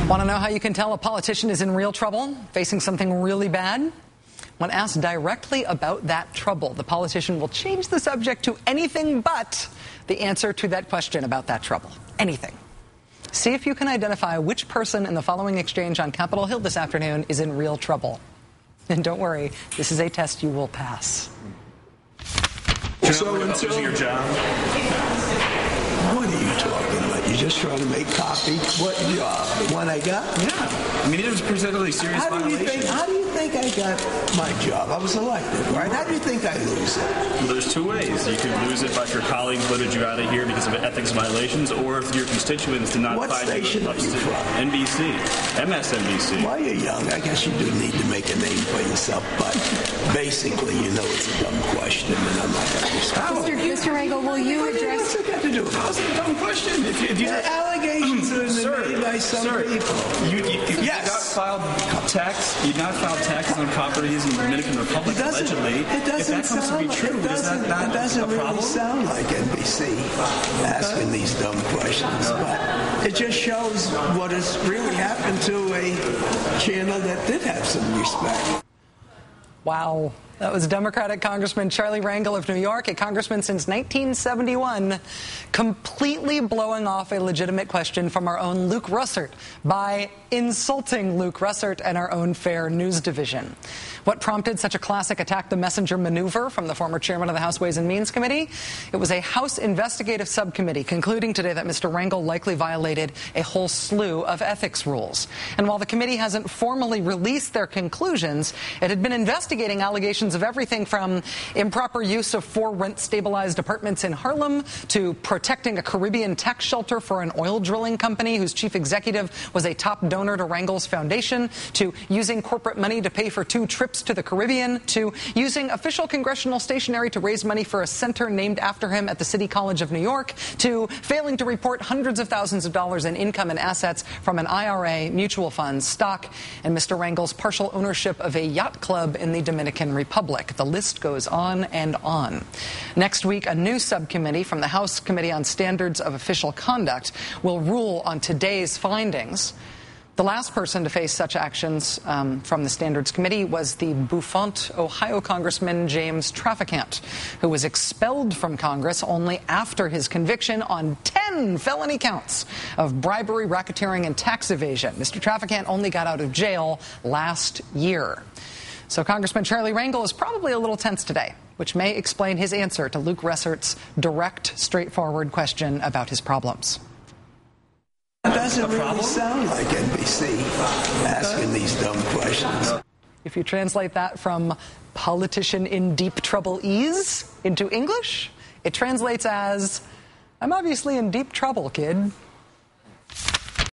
Want to know how you can tell a politician is in real trouble, facing something really bad? When asked directly about that trouble, the politician will change the subject to anything but the answer to that question about that trouble. Anything. See if you can identify which person in the following exchange on Capitol Hill this afternoon is in real trouble. And don't worry, this is a test you will pass. So until losing your job? What are you talking about? You're just trying to make copy? What job? The one I got? Yeah. I mean, it was presented serious violation. How do you think I got my job? I was elected, right? How do you think I lose it? Well, there's two ways. You can lose it by if your colleagues voted you out of here because of ethics violations, or if your constituents did not What find station are you from? NBC. MSNBC. While you're young, I guess you do need to make a name for yourself, but basically, you know it's a dumb question, and I'm not going to respond. Mr. Rangel, will you address... What's it got to do with it? How's it a dumb question? If you allegations are made by some people. You not filed taxes on properties in the Dominican Republic, allegedly. It doesn't if that comes to be true, is that not a problem? Really sound like NBC asking these dumb questions, but it just shows what has really happened to a channel that did have some respect. Wow. That was Democratic Congressman Charlie Rangel of New York, a congressman since 1971, completely blowing off a legitimate question from our own Luke Russert by insulting Luke Russert and our own Fair News Division. What prompted such a classic attack the messenger maneuver from the former chairman of the House Ways and Means Committee? It was a House investigative subcommittee concluding today that Mr. Rangel likely violated a whole slew of ethics rules. And while the committee hasn't formally released their conclusions, it had been investigating allegations of everything from improper use of 4 rent-stabilized apartments in Harlem to protecting a Caribbean tax shelter for an oil drilling company whose chief executive was a top donor to Rangel's foundation, to using corporate money to pay for 2 trips to the Caribbean, to using official congressional stationery to raise money for a center named after him at the City College of New York, to failing to report hundreds of thousands of dollars in income and assets from an IRA, mutual funds, stock, and Mr. Rangel's partial ownership of a yacht club in the Dominican Republic. The list goes on and on. Next week, a new subcommittee from the House Committee on Standards of Official Conduct will rule on today's findings. The last person to face such actions from the Standards Committee was the bouffant Ohio Congressman James Traficant, who was expelled from Congress only after his conviction on 10 felony counts of bribery, racketeering, and tax evasion. Mr. Traficant only got out of jail last year. So Congressman Charlie Rangel is probably a little tense today, which may explain his answer to Luke Russert's direct, straightforward question about his problems. It doesn't really sound like NBC asking these dumb questions. If you translate that from politician in deep trouble into English, it translates as, I'm obviously in deep trouble, kid.